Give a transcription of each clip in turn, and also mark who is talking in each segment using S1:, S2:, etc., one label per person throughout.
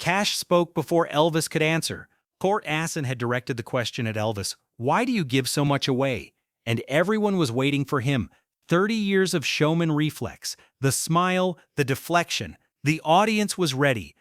S1: Cash spoke before Elvis could answer. Carson had directed the question at Elvis, "Why do you give so much away?" And everyone was waiting for him. 30 years of showman reflex, the smile, the deflection. The audience was ready.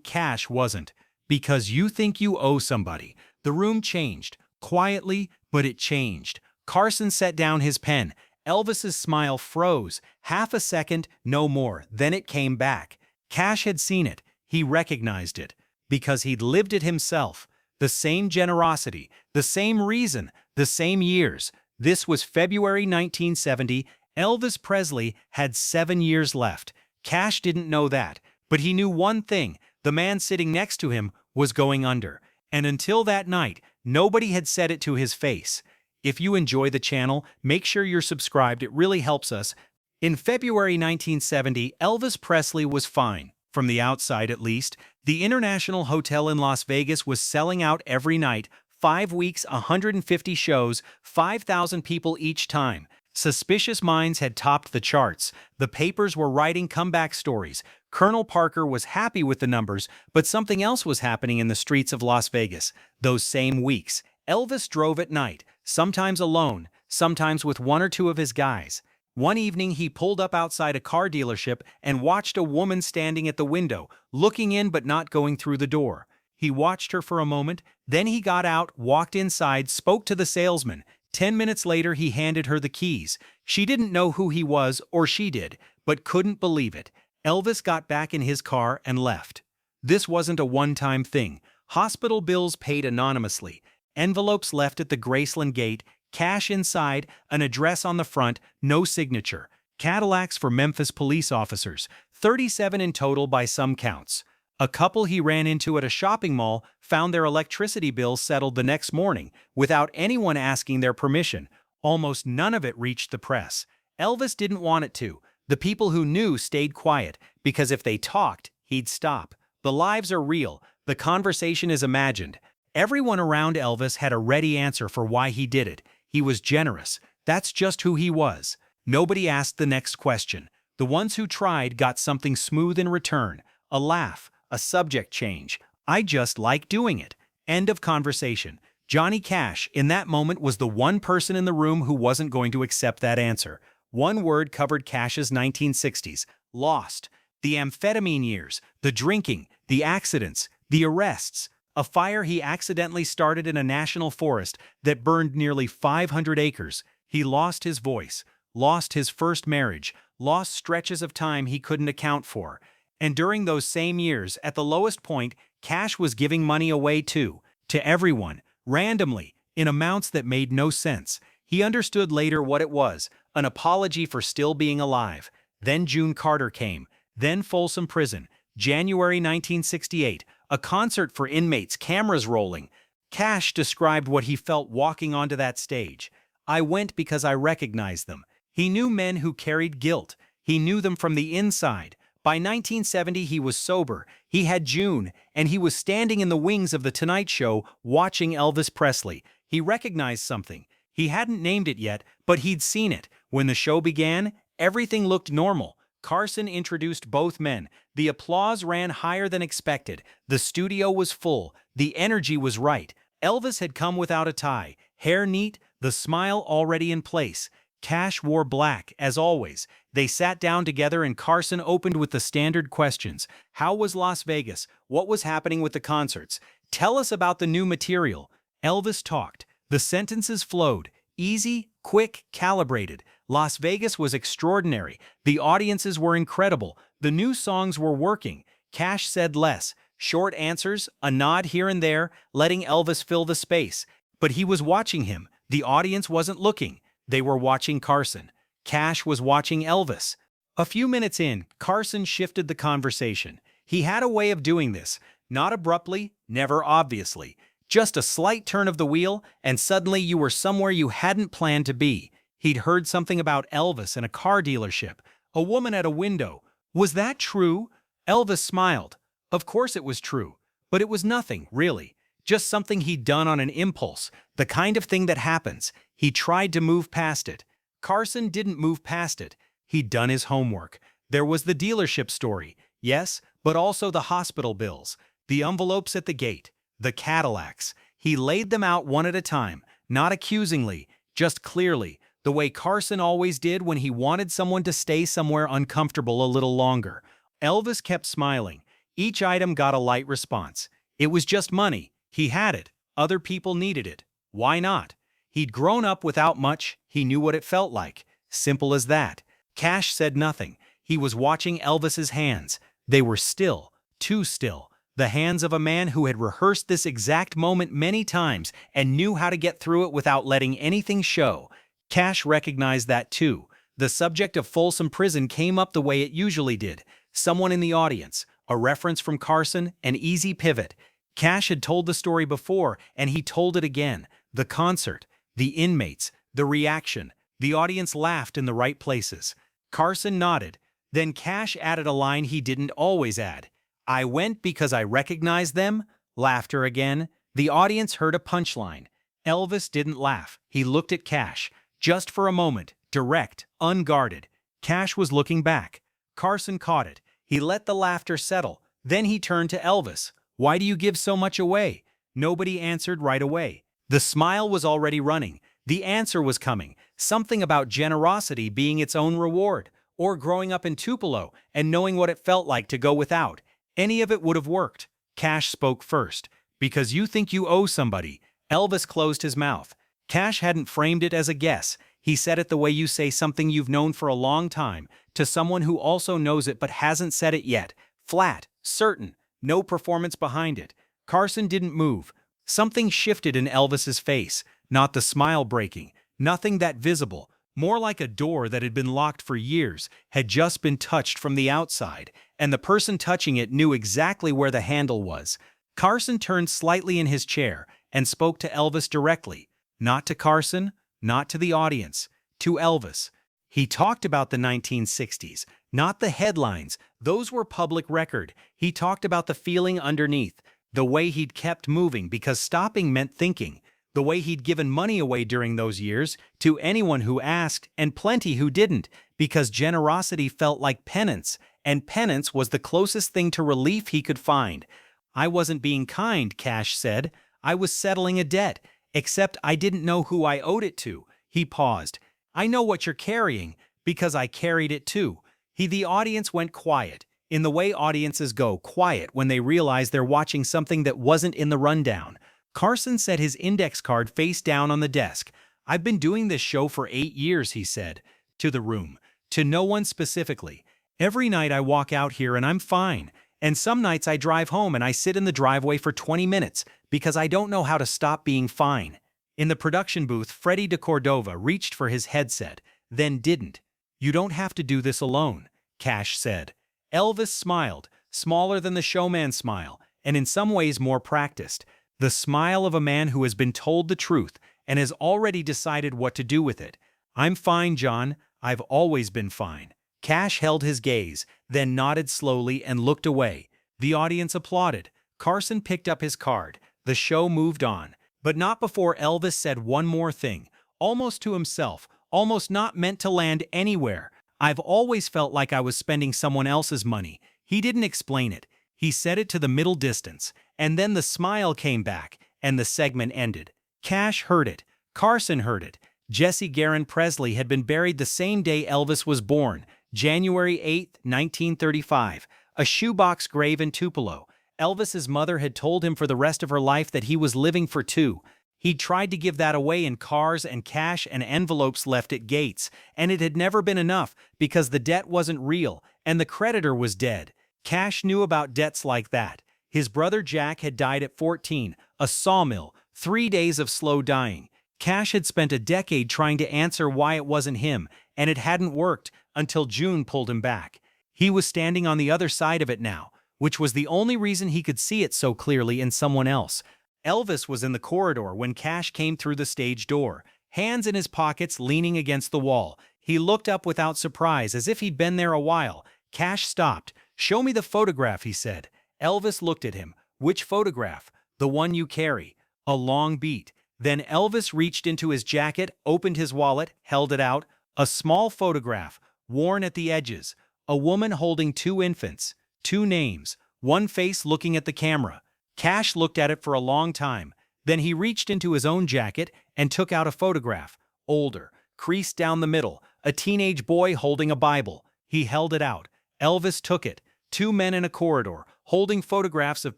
S1: Cash wasn't. Because you think you owe somebody. The room changed. Quietly, but it changed. Carson set down his pen. Elvis's smile froze. Half a second, no more. Then it came back. Cash had seen it. He recognized it. Because he'd lived it himself. The same generosity, the same reason, the same years. This was February 1970. Elvis Presley had 7 years left. Cash didn't know that, but he knew one thing. The man sitting next to him was going under. And until that night, nobody had said it to his face. If you enjoy the channel, make sure you're subscribed. It really helps us. In February 1970, Elvis Presley was fine. From the outside, at least. The International Hotel in Las Vegas was selling out every night. 5 weeks, 150 shows, 5,000 people each time. Suspicious Minds had topped the charts. The papers were writing comeback stories. Colonel Parker was happy with the numbers, but something else was happening in the streets of Las Vegas. Those same weeks, Elvis drove at night, sometimes alone, sometimes with one or two of his guys. One evening, he pulled up outside a car dealership and watched a woman standing at the window, looking in but not going through the door. He watched her for a moment, then he got out, walked inside, spoke to the salesman. 10 minutes later, he handed her the keys. She didn't know who he was, or she did, but couldn't believe it. Elvis got back in his car and left. This wasn't a one-time thing. Hospital bills paid anonymously. Envelopes left at the Graceland gate. Cash inside, an address on the front, no signature. Cadillacs for Memphis police officers, 37 in total by some counts. A couple he ran into at a shopping mall found their electricity bills settled the next morning without anyone asking their permission. Almost none of it reached the press. Elvis didn't want it to. The people who knew stayed quiet because if they talked, he'd stop. The lives are real. The conversation is imagined. Everyone around Elvis had a ready answer for why he did it. He was generous. That's just who he was. Nobody asked the next question. The ones who tried got something smooth in return. A laugh, a subject change. I just like doing it. End of conversation. Johnny Cash, in that moment, was the one person in the room who wasn't going to accept that answer. One word covered Cash's 1960s. Lost. The amphetamine years, the drinking, the accidents, the arrests. A fire he accidentally started in a national forest that burned nearly 500 acres. He lost his voice, lost his first marriage, lost stretches of time he couldn't account for. And during those same years, at the lowest point, Cash was giving money away too, to everyone, randomly, in amounts that made no sense. He understood later what it was, an apology for still being alive. Then June Carter came, then Folsom Prison, January 1968, a concert for inmates, cameras rolling. Cash described what he felt walking onto that stage. I went because I recognized them. He knew men who carried guilt. He knew them from the inside. By 1970, he was sober. He had June, and he was standing in the wings of The Tonight Show watching Elvis Presley. He recognized something. He hadn't named it yet, but he'd seen it. When the show began, everything looked normal. Carson introduced both men. The applause ran higher than expected. The studio was full. The energy was right. Elvis had come without a tie, hair neat, the smile already in place. Cash wore black, as always. They sat down together and Carson opened with the standard questions. How was Las Vegas? What was happening with the concerts? Tell us about the new material. Elvis talked. The sentences flowed. Easy, quick, calibrated. Las Vegas was extraordinary. The audiences were incredible. The new songs were working. Cash said less. Short answers, a nod here and there, letting Elvis fill the space. But he was watching him. The audience wasn't looking. They were watching Carson. Cash was watching Elvis. A few minutes in, Carson shifted the conversation. He had a way of doing this. Not abruptly, never obviously. Just a slight turn of the wheel, and suddenly you were somewhere you hadn't planned to be. He'd heard something about Elvis in a car dealership. A woman at a window. Was that true? Elvis smiled. Of course it was true. But it was nothing, really. Just something he'd done on an impulse. The kind of thing that happens. He tried to move past it. Carson didn't move past it. He'd done his homework. There was the dealership story. Yes, but also the hospital bills. The envelopes at the gate, the Cadillacs. He laid them out one at a time, not accusingly, just clearly, the way Carson always did when he wanted someone to stay somewhere uncomfortable a little longer. Elvis kept smiling. Each item got a light response. It was just money. He had it. Other people needed it. Why not? He'd grown up without much. He knew what it felt like. Simple as that. Cash said nothing. He was watching Elvis's hands. They were still, too still. The hands of a man who had rehearsed this exact moment many times and knew how to get through it without letting anything show. Cash recognized that too. The subject of Folsom Prison came up the way it usually did. Someone in the audience, a reference from Carson, an easy pivot. Cash had told the story before, and he told it again. The concert, the inmates, the reaction. The audience laughed in the right places. Carson nodded. Then Cash added a line he didn't always add. I went because I recognized them. Laughter again. The audience heard a punchline. Elvis didn't laugh. He looked at Cash. Just for a moment, direct, unguarded. Cash was looking back. Carson caught it. He let the laughter settle. Then he turned to Elvis. Why do you give so much away? Nobody answered right away. The smile was already running. The answer was coming. Something about generosity being its own reward, or growing up in Tupelo and knowing what it felt like to go without. Any of it would have worked. Cash spoke first. Because you think you owe somebody. Elvis closed his mouth. Cash hadn't framed it as a guess. He said it the way you say something you've known for a long time, to someone who also knows it but hasn't said it yet. Flat, certain, no performance behind it. Carson didn't move. Something shifted in Elvis's face, not the smile breaking, nothing that visible, more like a door that had been locked for years, had just been touched from the outside, and the person touching it knew exactly where the handle was. Carson turned slightly in his chair and spoke to Elvis directly, not to Carson, not to the audience, to Elvis. He talked about the 1960s, not the headlines, those were public record. He talked about the feeling underneath, the way he'd kept moving because stopping meant thinking, the way he'd given money away during those years to anyone who asked and plenty who didn't, because generosity felt like penance, and penance was the closest thing to relief he could find. I wasn't being kind, Cash said. I was settling a debt, except I didn't know who I owed it to. He paused. I know what you're carrying, because I carried it too. The audience went quiet, in the way audiences go quiet when they realize they're watching something that wasn't in the rundown. Carson set his index card face down on the desk. I've been doing this show for 8 years, he said. To the room. To no one specifically. Every night I walk out here and I'm fine. And some nights I drive home and I sit in the driveway for 20 minutes because I don't know how to stop being fine. In the production booth, Freddie de Cordova reached for his headset, then didn't. You don't have to do this alone, Cash said. Elvis smiled, smaller than the showman's smile, and in some ways more practiced. The smile of a man who has been told the truth and has already decided what to do with it. I'm fine, John. I've always been fine. Cash held his gaze, then nodded slowly and looked away. The audience applauded. Carson picked up his card. The show moved on. But not before Elvis said one more thing, almost to himself, almost not meant to land anywhere. I've always felt like I was spending someone else's money. He didn't explain it. He said it to the middle distance, and then the smile came back, and the segment ended. Cash heard it. Carson heard it. Jesse Garon Presley had been buried the same day Elvis was born, January 8, 1935, a shoebox grave in Tupelo. Elvis's mother had told him for the rest of her life that he was living for two. He'd tried to give that away in cars and cash and envelopes left at gates, and it had never been enough because the debt wasn't real and the creditor was dead. Cash knew about debts like that. His brother Jack had died at 14, a sawmill, 3 days of slow dying. Cash had spent a decade trying to answer why it wasn't him, and it hadn't worked until June pulled him back. He was standing on the other side of it now, which was the only reason he could see it so clearly in someone else. Elvis was in the corridor when Cash came through the stage door, hands in his pockets leaning against the wall. He looked up without surprise, as if he'd been there a while. Cash stopped. "Show me the photograph," he said. Elvis looked at him. "Which photograph?" "The one you carry." A long beat. Then Elvis reached into his jacket, opened his wallet, held it out. A small photograph, worn at the edges. A woman holding 2 infants. 2 names. one face looking at the camera. Cash looked at it for a long time. Then he reached into his own jacket and took out a photograph. Older, creased down the middle, a teenage boy holding a Bible. He held it out. Elvis took it. Two men in a corridor, holding photographs of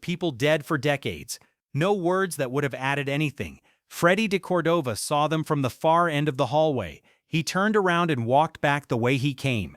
S1: people dead for decades. No words that would have added anything. Freddie de Cordova saw them from the far end of the hallway. He turned around and walked back the way he came.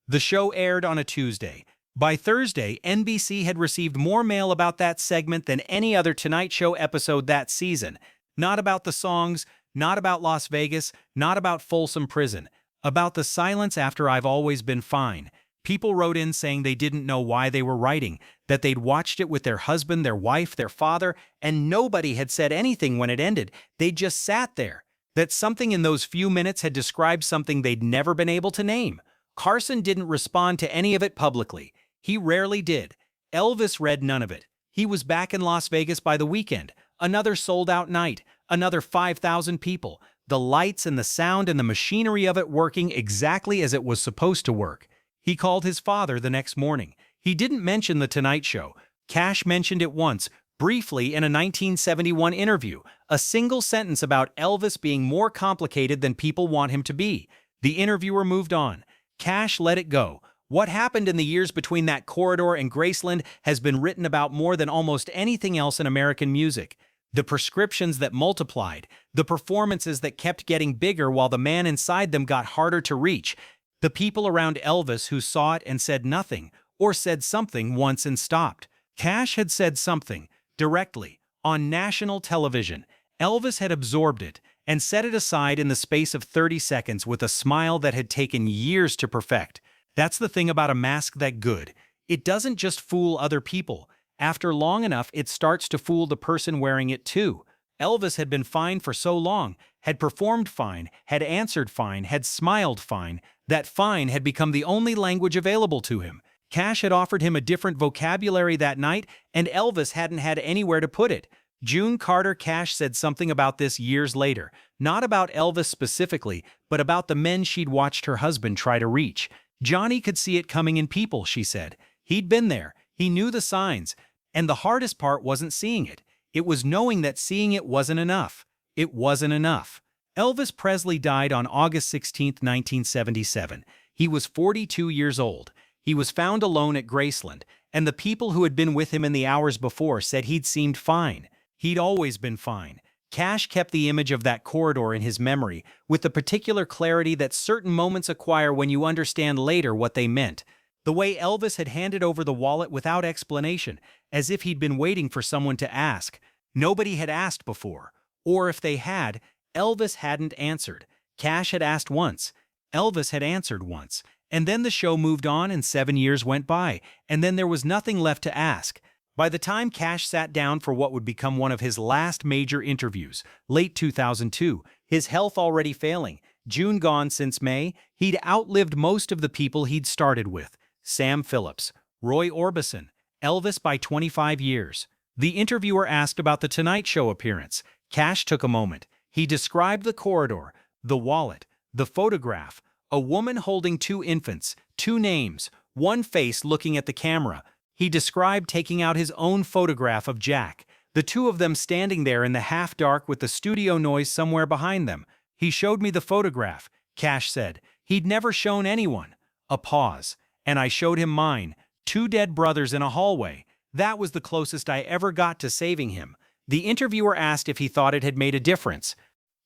S1: The show aired on a Tuesday. By Thursday, NBC had received more mail about that segment than any other Tonight Show episode that season. Not about the songs, not about Las Vegas, not about Folsom Prison. About the silence after I've Always Been Fine. People wrote in saying they didn't know why they were writing, that they'd watched it with their husband, their wife, their father, and nobody had said anything when it ended. They just sat there. That something in those few minutes had described something they'd never been able to name. Carson didn't respond to any of it publicly. He rarely did. Elvis read none of it. He was back in Las Vegas by the weekend. Another sold-out night. Another 5,000 people. The lights and the sound and the machinery of it working exactly as it was supposed to work. He called his father the next morning. He didn't mention The Tonight Show. Cash mentioned it once, briefly in a 1971 interview, a single sentence about Elvis being more complicated than people want him to be. The interviewer moved on. Cash let it go. What happened in the years between that corridor and Graceland has been written about more than almost anything else in American music. The prescriptions that multiplied, the performances that kept getting bigger while the man inside them got harder to reach, the people around Elvis who saw it and said nothing, or said something once and stopped. Cash had said something, directly, on national television. Elvis had absorbed it and set it aside in the space of 30 seconds with a smile that had taken years to perfect. That's the thing about a mask that good. It doesn't just fool other people. After long enough, it starts to fool the person wearing it too. Elvis had been fine for so long, had performed fine, had answered fine, had smiled fine. That fine had become the only language available to him. Cash had offered him a different vocabulary that night, and Elvis hadn't had anywhere to put it. June Carter Cash said something about this years later. Not about Elvis specifically, but about the men she'd watched her husband try to reach. Johnny could see it coming in people, she said. He'd been there. He knew the signs. And the hardest part wasn't seeing it. It was knowing that seeing it wasn't enough. It wasn't enough. Elvis Presley died on August 16, 1977. He was 42 years old. He was found alone at Graceland, and the people who had been with him in the hours before said he'd seemed fine. He'd always been fine. Cash kept the image of that corridor in his memory with the particular clarity that certain moments acquire when you understand later what they meant. The way Elvis had handed over the wallet without explanation, as if he'd been waiting for someone to ask. Nobody had asked before. Or if they had, Elvis hadn't answered. Cash had asked once. Elvis had answered once. And then the show moved on and 7 years went by, and then there was nothing left to ask. By the time Cash sat down for what would become one of his last major interviews, late 2002, his health already failing, June gone since May, he'd outlived most of the people he'd started with. Sam Phillips, Roy Orbison, Elvis by 25 years. The interviewer asked about the Tonight Show appearance. Cash took a moment. He described the corridor, the wallet, the photograph, a woman holding two infants, two names, one face looking at the camera. He described taking out his own photograph of Jack, the two of them standing there in the half-dark with the studio noise somewhere behind them. He showed me the photograph, Cash said. He'd never shown anyone. A pause. And I showed him mine, two dead brothers in a hallway. That was the closest I ever got to saving him. The interviewer asked if he thought it had made a difference.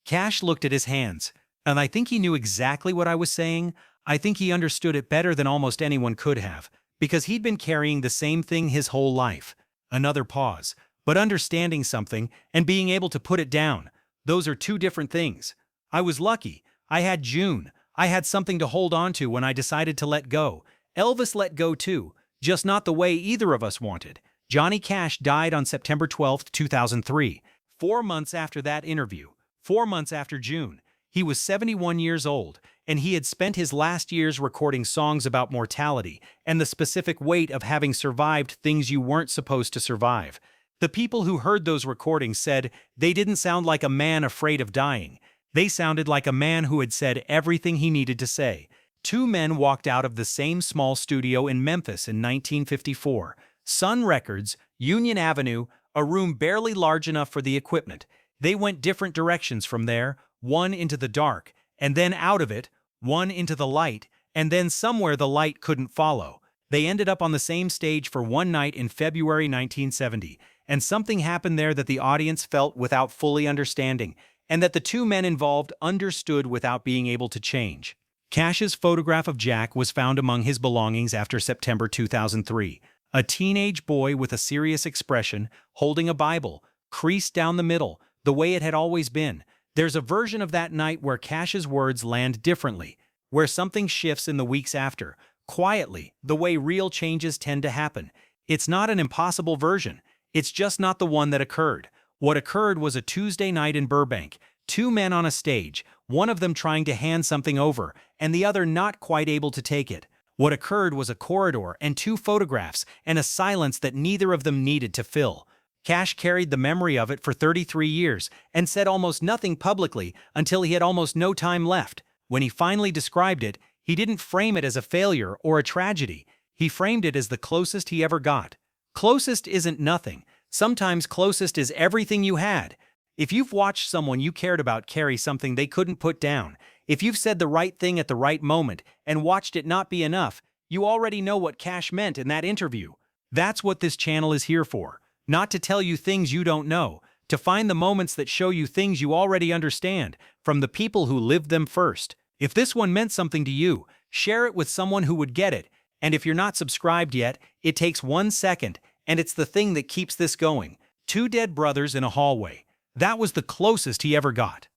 S1: Cash looked at his hands, and I think he knew exactly what I was saying. I think he understood it better than almost anyone could have, because he'd been carrying the same thing his whole life. Another pause. But understanding something and being able to put it down, those are two different things. I was lucky. I had June. I had something to hold on to when I decided to let go. Elvis let go too, just not the way either of us wanted. Johnny Cash died on September 12, 2003. 4 months after that interview, 4 months after June, he was 71 years old, and he had spent his last years recording songs about mortality and the specific weight of having survived things you weren't supposed to survive. The people who heard those recordings said they didn't sound like a man afraid of dying. They sounded like a man who had said everything he needed to say. Two men walked out of the same small studio in Memphis in 1954. Sun Records, Union Avenue, a room barely large enough for the equipment. They went different directions from there, one into the dark, and then out of it, one into the light, and then somewhere the light couldn't follow. They ended up on the same stage for one night in February 1970, and something happened there that the audience felt without fully understanding, and that the two men involved understood without being able to change. Cash's photograph of Jack was found among his belongings after September 2003. A teenage boy with a serious expression, holding a Bible, creased down the middle, the way it had always been. There's a version of that night where Cash's words land differently, where something shifts in the weeks after, quietly, the way real changes tend to happen. It's not an impossible version. It's just not the one that occurred. What occurred was a Tuesday night in Burbank. Two men on a stage, one of them trying to hand something over, and the other not quite able to take it. What occurred was a corridor and two photographs and a silence that neither of them needed to fill. Cash carried the memory of it for 33 years and said almost nothing publicly until he had almost no time left. When he finally described it, he didn't frame it as a failure or a tragedy. He framed it as the closest he ever got. Closest isn't nothing. Sometimes closest is everything you had. If you've watched someone you cared about carry something they couldn't put down, if you've said the right thing at the right moment and watched it not be enough, you already know what Cash meant in that interview. That's what this channel is here for. Not to tell you things you don't know, to find the moments that show you things you already understand, from the people who lived them first. If this one meant something to you, share it with someone who would get it. And if you're not subscribed yet, it takes 1 second, and it's the thing that keeps this going. Two dead brothers in a hallway. That was the closest he ever got.